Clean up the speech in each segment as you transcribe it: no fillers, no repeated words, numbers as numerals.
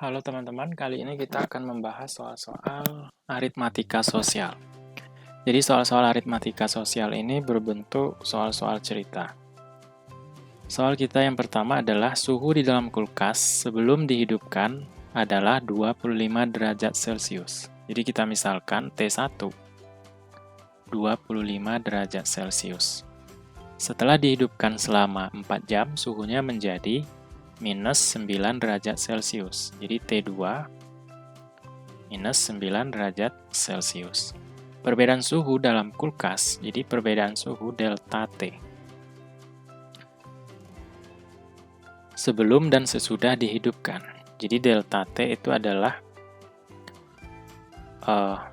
Halo teman-teman, kali ini kita akan membahas soal-soal aritmatika sosial. Jadi soal-soal aritmatika sosial ini berbentuk soal-soal cerita. Soal kita yang pertama adalah suhu di dalam kulkas sebelum dihidupkan adalah 25 derajat Celcius. Jadi kita misalkan T1, 25 derajat Celcius. Setelah dihidupkan selama 4 jam, suhunya menjadi minus 9 derajat Celcius. Jadi T2 minus 9 derajat Celcius. Perbedaan suhu dalam kulkas, jadi perbedaan suhu delta T. Sebelum dan sesudah dihidupkan. Jadi delta T itu adalah,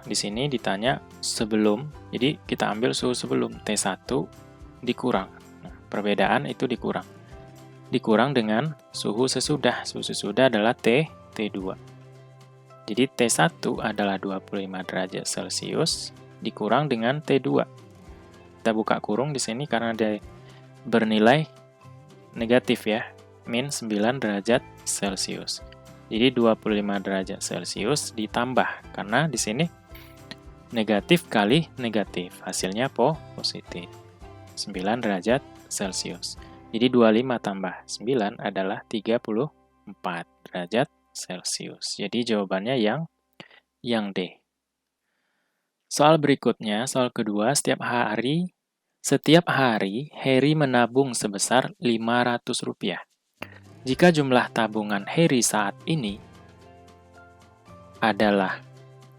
di sini ditanya sebelum, jadi kita ambil suhu sebelum, T1 dikurang. Nah, perbedaan itu dikurang. Dikurang dengan suhu sesudah. Suhu sesudah adalah T2. Jadi T1 adalah 25 derajat Celcius dikurang dengan T2. Kita buka kurung di sini karena dia bernilai negatif ya, min 9 derajat Celcius. Jadi 25 derajat Celcius ditambah, karena di sini negatif kali negatif, hasilnya positif. 9 derajat Celcius. Jadi 25 tambah 9 adalah 34 derajat Celcius. Jadi jawabannya yang D. Soal berikutnya, soal kedua, setiap hari Harry menabung sebesar Rp500. Jika jumlah tabungan Harry saat ini adalah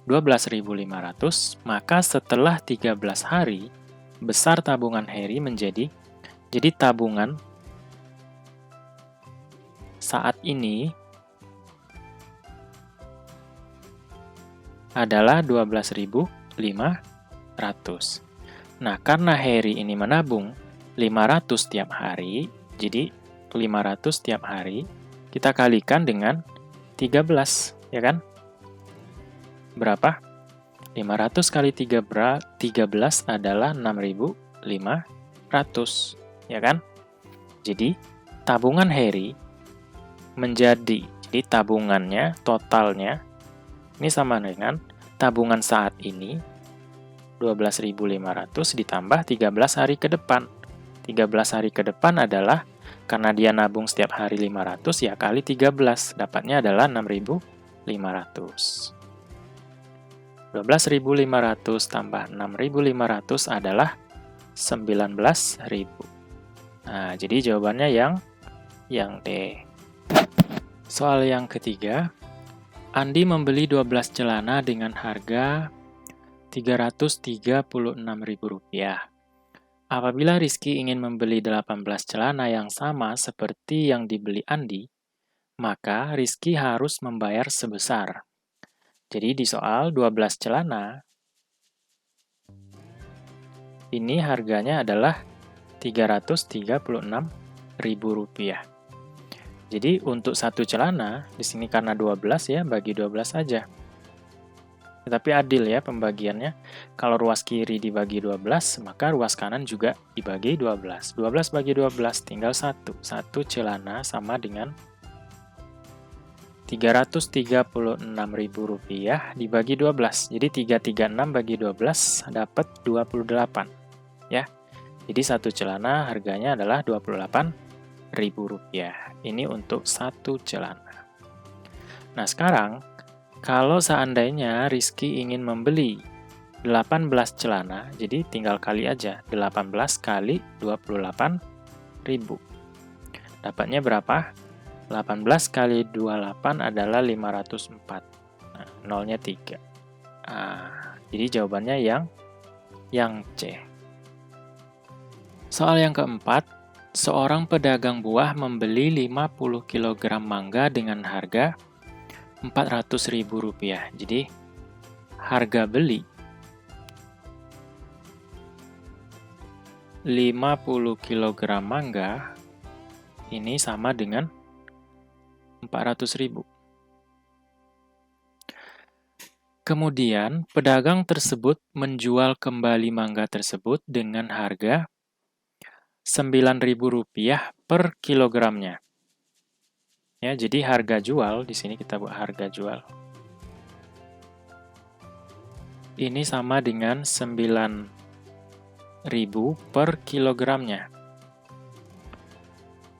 12.500, maka setelah 13 hari, besar tabungan Harry menjadi, jadi tabungan saat ini adalah 12.500. Nah, karena Harry ini menabung 500 tiap hari, jadi 500 tiap hari, kita kalikan dengan 13, ya kan? Berapa? 500 kali 13 adalah 6.500, ya kan? Jadi, tabungan Harry menjadi, jadi tabungannya, totalnya, ini sama dengan tabungan saat ini, 12.500 ditambah 13 hari ke depan. 13 hari ke depan adalah, karena dia nabung setiap hari 500, ya kali 13, dapatnya adalah 6.500. 12.500 tambah 6.500 adalah 19.000. Nah, jadi jawabannya yang D. Soal yang ketiga, Andi membeli 12 celana dengan harga Rp336.000. Apabila Rizky ingin membeli 18 celana yang sama seperti yang dibeli Andi, maka Rizky harus membayar sebesar. Jadi di soal 12 celana, ini harganya adalah Rp336.000. Jadi untuk satu celana, di sini karena 12 ya, bagi 12 saja. Tetapi adil ya pembagiannya. Kalau ruas kiri dibagi 12, maka ruas kanan juga dibagi 12. 12 bagi 12 tinggal 1. Satu celana sama dengan Rp336.000 dibagi 12. Jadi 336 bagi 12 dapat 28. Ya. Jadi satu celana harganya adalah Rp28.000. Ini untuk satu celana. Nah, sekarang kalau seandainya Rizky ingin membeli 18 celana, jadi tinggal kali aja. 18 kali 28.000. Dapatnya berapa? 18 kali 28 adalah 504. Nah, nolnya 3. Jadi jawabannya yang C. Soal yang keempat, seorang pedagang buah membeli 50 kg mangga dengan harga Rp400.000. Jadi, harga beli 50 kg mangga ini sama dengan Rp400.000. Kemudian, pedagang tersebut menjual kembali mangga tersebut dengan harga Rp9.000 per kilogramnya. Ya, jadi harga jual di sini kita buat harga jual. Ini sama dengan 9.000 per kilogramnya.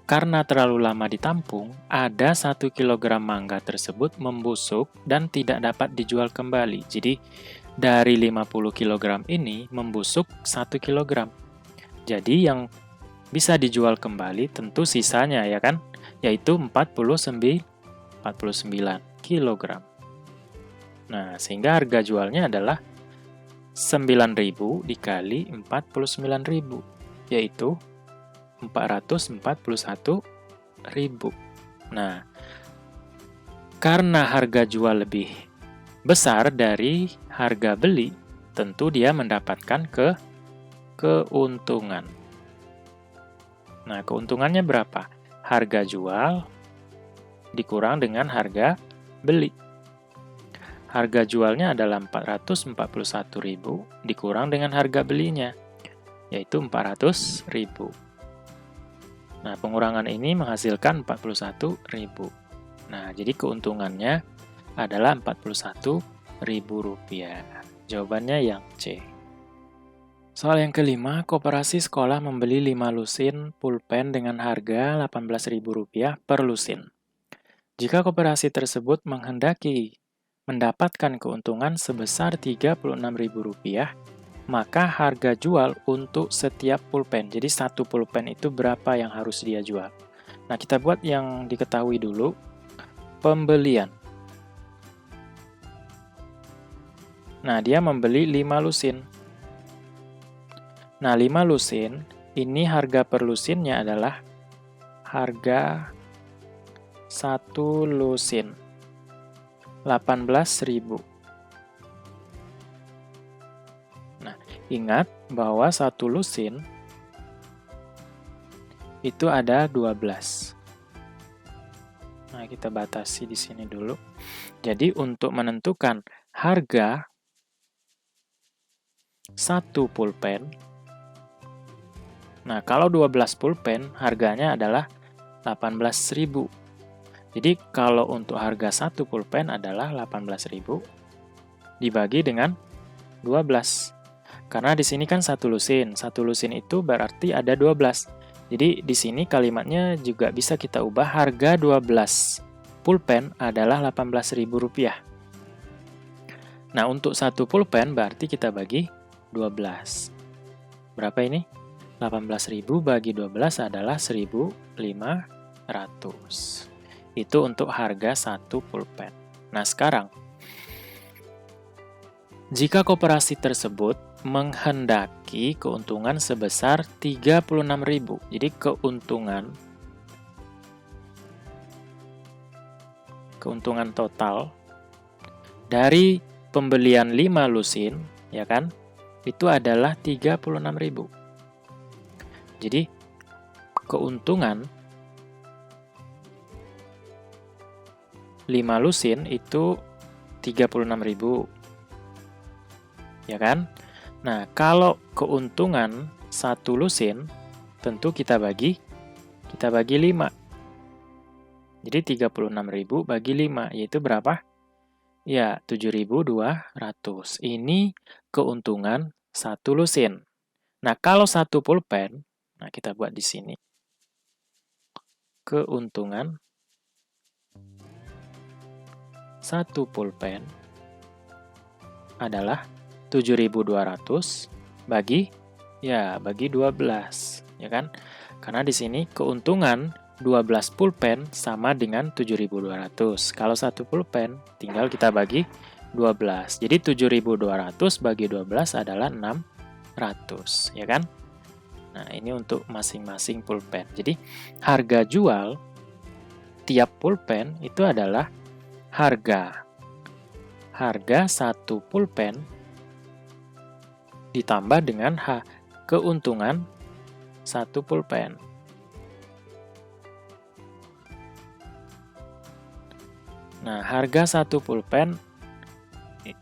Karena terlalu lama ditampung, ada 1 kilogram mangga tersebut membusuk dan tidak dapat dijual kembali. Jadi, dari 50 kilogram ini membusuk 1 kilogram. Jadi, yang bisa dijual kembali tentu sisanya, ya kan? Yaitu 49 kilogram. Nah, sehingga harga jualnya adalah 9.000 dikali 49.000, yaitu 441.000. Nah, karena harga jual lebih besar dari harga beli, tentu dia mendapatkan keuntungan. Nah, keuntungannya berapa? Harga jual dikurang dengan harga beli. Harga jualnya adalah 441.000 dikurang dengan harga belinya, yaitu 400.000. Nah, pengurangan ini menghasilkan 41.000. Nah, jadi keuntungannya adalah Rp41.000. Jawabannya yang C. Soal yang kelima, koperasi sekolah membeli 5 lusin pulpen dengan harga Rp18.000 per lusin. Jika koperasi tersebut menghendaki mendapatkan keuntungan sebesar Rp36.000, maka harga jual untuk setiap pulpen. Jadi satu pulpen itu berapa yang harus dia jual. Nah, kita buat yang diketahui dulu. Pembelian. Nah, dia membeli 5 lusin. Nah, 5 lusin, ini harga per lusinnya adalah harga 1 lusin. 18.000. Nah, ingat bahwa 1 lusin itu ada 12. Nah, kita batasi di sini dulu. Jadi, untuk menentukan harga 1 pulpen, nah, kalau 12 pulpen, harganya adalah 18.000. Jadi, kalau untuk harga 1 pulpen adalah 18.000 dibagi dengan 12. Karena di sini kan 1 lusin. 1 lusin itu berarti ada 12. Jadi, di sini kalimatnya juga bisa kita ubah harga 12 pulpen adalah Rp18.000. Nah, untuk 1 pulpen berarti kita bagi 12. Berapa ini? 18.000 bagi 12 adalah 1.500. Itu untuk harga 1 pulpen. Nah, sekarang, jika koperasi tersebut menghendaki keuntungan sebesar 36.000, jadi keuntungan total dari pembelian 5 lusin, ya kan? Itu adalah 36.000. Jadi, keuntungan 5 lusin itu 36.000. Ya kan? Nah, kalau keuntungan 1 lusin, tentu kita bagi 5. Jadi 36.000 bagi 5, yaitu berapa? Ya, 7.200. Ini keuntungan 1 lusin. Nah, kalau 1 pulpen, nah, kita buat di sini. Keuntungan 1 pulpen adalah 7.200 bagi 12, ya kan? Karena di sini keuntungan 12 pulpen sama dengan 7.200. Kalau 1 pulpen tinggal kita bagi 12. Jadi 7.200 bagi 12 adalah 600, ya kan? Nah, ini untuk masing-masing pulpen. Jadi, harga jual tiap pulpen itu adalah harga 1 pulpen ditambah dengan keuntungan 1 pulpen. Nah, harga 1 pulpen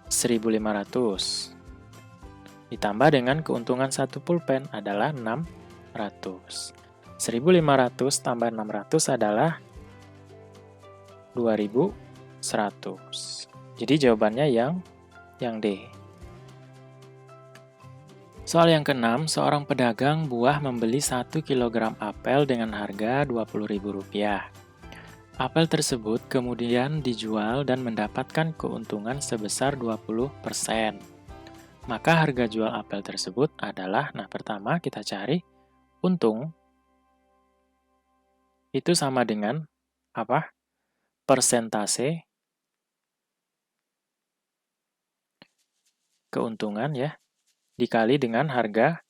1.500. Ditambah dengan keuntungan 1 pulpen adalah 600. 1.500 tambah 600 adalah 2.100. Jadi jawabannya yang D. Soal yang keenam, seorang pedagang buah membeli 1 kg apel dengan harga Rp20.000. Apel tersebut kemudian dijual dan mendapatkan keuntungan sebesar 20%. Maka harga jual apel tersebut adalah, pertama kita cari untung, itu sama dengan apa? Persentase keuntungan ya, dikali dengan harga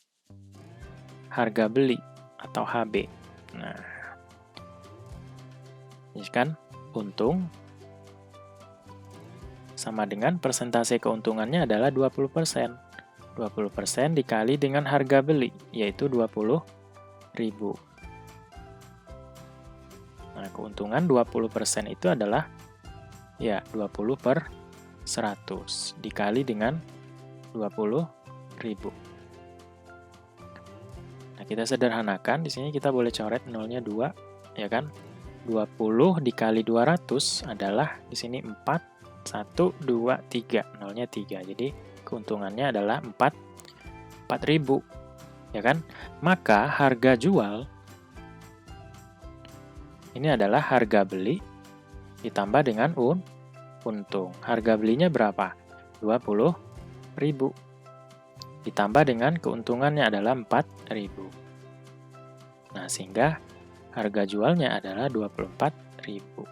beli atau HB. Nah, ini kan untung sama dengan persentase keuntungannya adalah 20%. 20% dikali dengan harga beli, yaitu Rp20.000. Nah, keuntungan 20% itu adalah ya 20/100 dikali dengan Rp20.000. Nah, kita sederhanakan, di sini kita boleh coret nolnya 2, ya kan? 20 dikali 200 adalah di sini 4, 1, 2, 3. Nolnya 3, jadi keuntungannya adalah 4.000, ya kan? Maka harga jual ini adalah harga beli ditambah dengan untung. Harga belinya berapa? Rp20.000. Ditambah dengan keuntungannya adalah Rp4.000. Nah, sehingga harga jualnya adalah Rp24.000.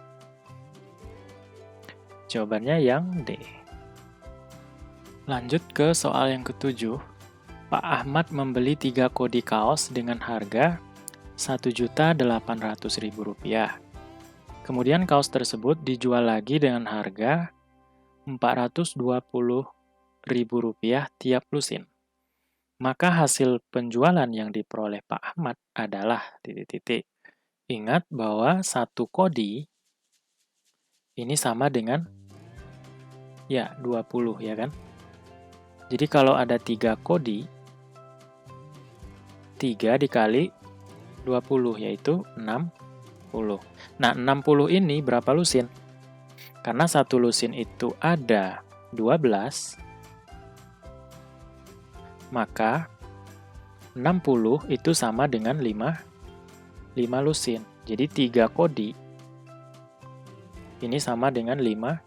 Jawabannya yang D. Lanjut ke soal yang ketujuh. Pak Ahmad membeli 3 kodi kaos dengan harga Rp1.800.000. Kemudian kaos tersebut dijual lagi dengan harga Rp420.000 tiap lusin. Maka hasil penjualan yang diperoleh Pak Ahmad adalah titik-titik. Ingat bahwa 1 kodi ini sama dengan ya 20, ya kan? Jadi kalau ada 3 kodi, 3 dikali 20 yaitu 60. Nah, 60 ini berapa lusin? Karena 1 lusin itu ada 12, maka 60 itu sama dengan 5 lusin. Jadi 3 kodi ini sama dengan 5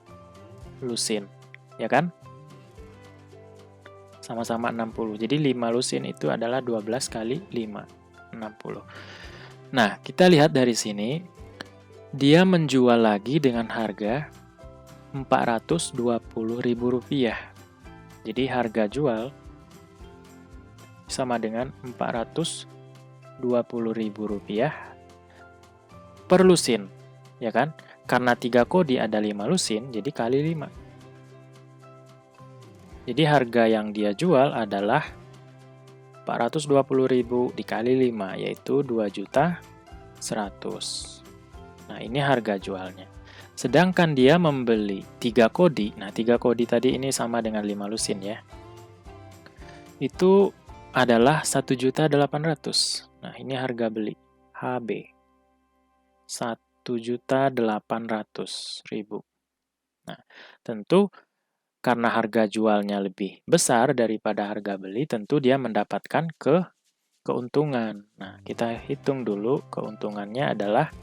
lusin, ya kan? Sama-sama 60. Jadi 5 lusin itu adalah 12 kali 5, 60. Nah, kita lihat dari sini, dia menjual lagi dengan harga Rp420.000. Jadi harga jual sama dengan Rp420.000 per lusin, ya kan? Karena 3 kodi ada 5 lusin, jadi kali 5. Jadi harga yang dia jual adalah Rp420.000 dikali 5, yaitu Rp2.100.000. Nah, ini harga jualnya. Sedangkan dia membeli 3 kodi, nah 3 kodi tadi ini sama dengan 5 lusin ya. Itu adalah Rp1.800.000. Nah, ini harga beli, HB. Rp1.800.000. Nah, tentu karena harga jualnya lebih besar daripada harga beli, tentu dia mendapatkan keuntungan. Nah, kita hitung dulu keuntungannya adalah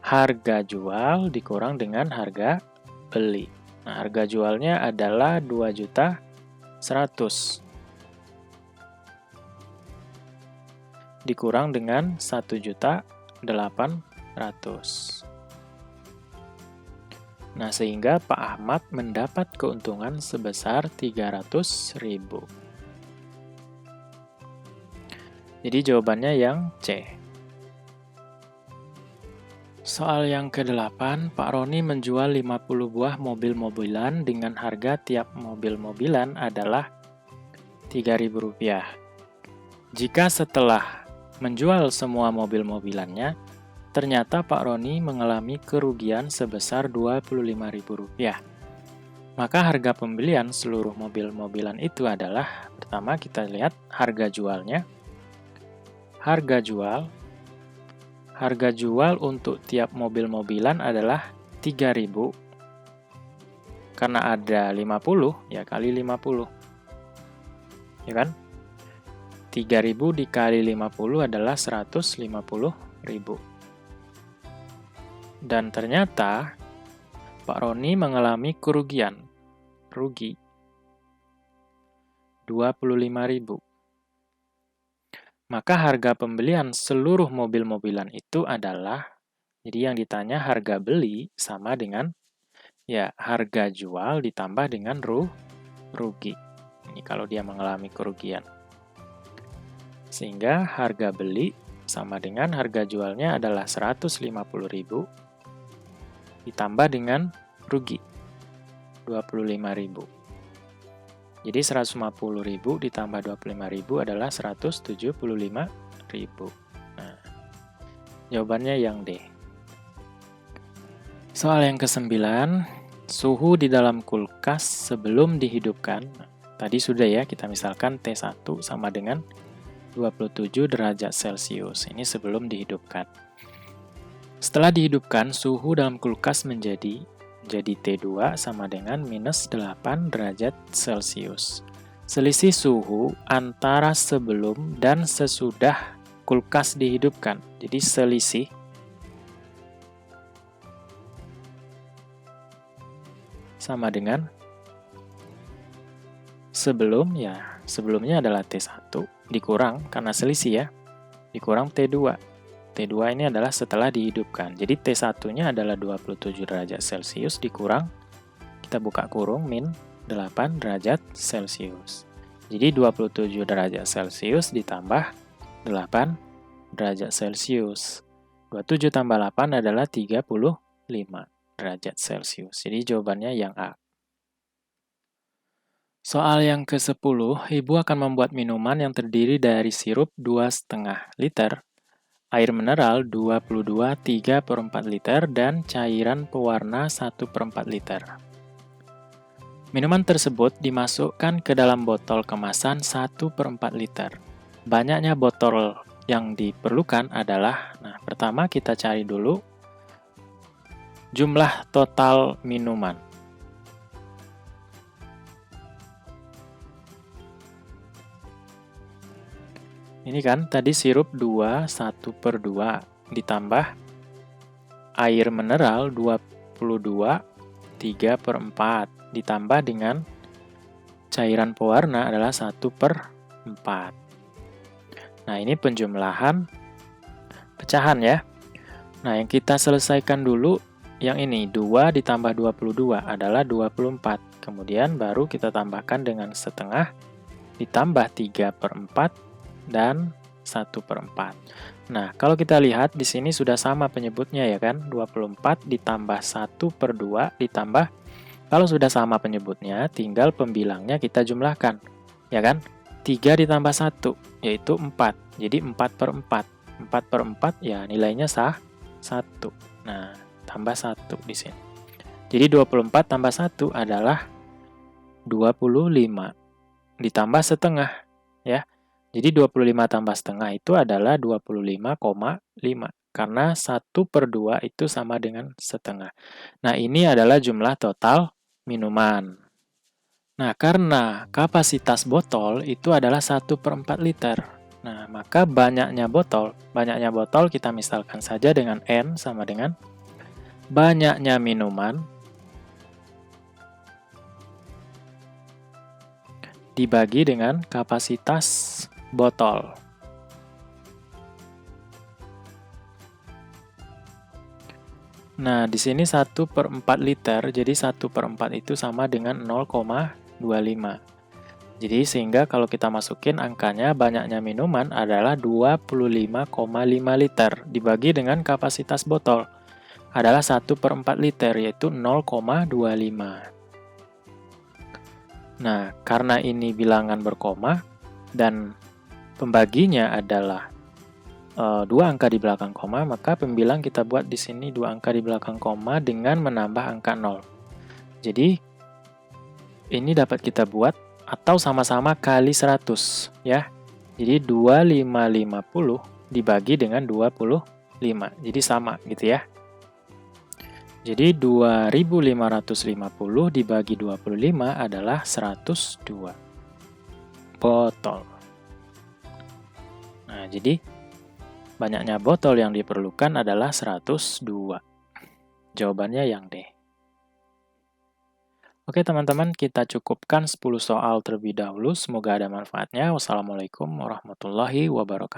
harga jual dikurang dengan harga beli. Nah, harga jualnya adalah Rp2.100.000 dikurang dengan Rp1.800.000. Nah, sehingga Pak Ahmad mendapat keuntungan sebesar Rp300.000. Jadi jawabannya yang C. Soal yang ke-8, Pak Roni menjual 50 buah mobil-mobilan dengan harga tiap mobil-mobilan adalah Rp3.000. Jika setelah menjual semua mobil-mobilannya, ternyata Pak Roni mengalami kerugian sebesar Rp25.000. Maka harga pembelian seluruh mobil-mobilan itu adalah, pertama kita lihat harga jualnya. Harga jual untuk tiap mobil-mobilan adalah 3.000, karena ada 50, ya kali 50. Ya kan? 3.000 dikali 50 adalah 150.000. Dan ternyata Pak Roni mengalami kerugian, rugi 25.000. Maka harga pembelian seluruh mobil-mobilan itu adalah, jadi yang ditanya harga beli sama dengan, ya harga jual ditambah dengan rugi. Ini kalau dia mengalami kerugian. Sehingga harga beli sama dengan harga jualnya adalah 150.000 ditambah dengan rugi 25.000. Jadi 150.000 ditambah 25.000 adalah 175.000. Nah, jawabannya yang D. Soal yang ke-9, suhu di dalam kulkas sebelum dihidupkan. Nah, tadi sudah ya, kita misalkan T1 sama dengan 27 derajat Celcius. Ini sebelum dihidupkan. Setelah dihidupkan, suhu dalam kulkas menjadi T2 sama dengan minus 8 derajat Celcius. Selisih suhu antara sebelum dan sesudah kulkas dihidupkan. Jadi selisih sama dengan sebelum, ya sebelumnya adalah T1 dikurang, karena selisih ya, dikurang T2. T2 ini adalah setelah dihidupkan. Jadi T1-nya adalah 27 derajat Celcius dikurang, kita buka kurung, min 8 derajat Celcius. Jadi 27 derajat Celcius ditambah 8 derajat Celcius. 27 tambah 8 adalah 35 derajat Celcius. Jadi jawabannya yang A. Soal yang ke-10, Ibu akan membuat minuman yang terdiri dari sirup 2,5 liter, air mineral 22,3/4 liter, dan cairan pewarna 1/4 liter. Minuman tersebut dimasukkan ke dalam botol kemasan 1/4 liter. Banyaknya botol yang diperlukan adalah, nah pertama kita cari dulu jumlah total minuman. Ini kan tadi sirup 2, 1/2 ditambah air mineral 22, 3/4 ditambah dengan cairan pewarna adalah 1/4. Nah, ini penjumlahan pecahan ya. Nah, yang kita selesaikan dulu yang ini, 2 ditambah 22 adalah 24. Kemudian baru kita tambahkan dengan setengah ditambah 3/4 dan 1/4. Nah, kalau kita lihat di sini sudah sama penyebutnya ya kan? 24 ditambah 1/2 ditambah, kalau sudah sama penyebutnya, tinggal pembilangnya kita jumlahkan. Ya kan? 3 ditambah 1, yaitu 4. Jadi 4/4. 4/4 ya nilainya 1. Nah, tambah 1 di sini. Jadi 24 tambah 1 adalah 25. Ditambah setengah ya. Jadi 25 tambah setengah itu adalah 25,5. Karena 1/2 itu sama dengan setengah. Nah, ini adalah jumlah total minuman. Nah, karena kapasitas botol itu adalah 1/4 liter. Nah, maka banyaknya botol kita misalkan saja dengan N sama dengan banyaknya minuman dibagi dengan kapasitas botol. Nah, di sini 1/4 liter, jadi 1/4 itu sama dengan 0,25. Jadi sehingga kalau kita masukin angkanya, banyaknya minuman adalah 25,5 liter dibagi dengan kapasitas botol adalah 1/4 liter, yaitu 0,25. Nah, karena ini bilangan berkoma dan pembaginya adalah 2 angka di belakang koma, maka pembilang kita buat di sini 2 angka di belakang koma dengan menambah angka 0. Jadi, ini dapat kita buat atau sama-sama kali 100 ya. Jadi 2550 dibagi dengan 25. Jadi sama gitu ya. Jadi 2550 dibagi 25 adalah 102 botol. Nah, jadi banyaknya botol yang diperlukan adalah 102. Jawabannya yang D. Oke teman-teman, kita cukupkan 10 soal terlebih dahulu. Semoga ada manfaatnya. Wassalamualaikum warahmatullahi wabarakatuh.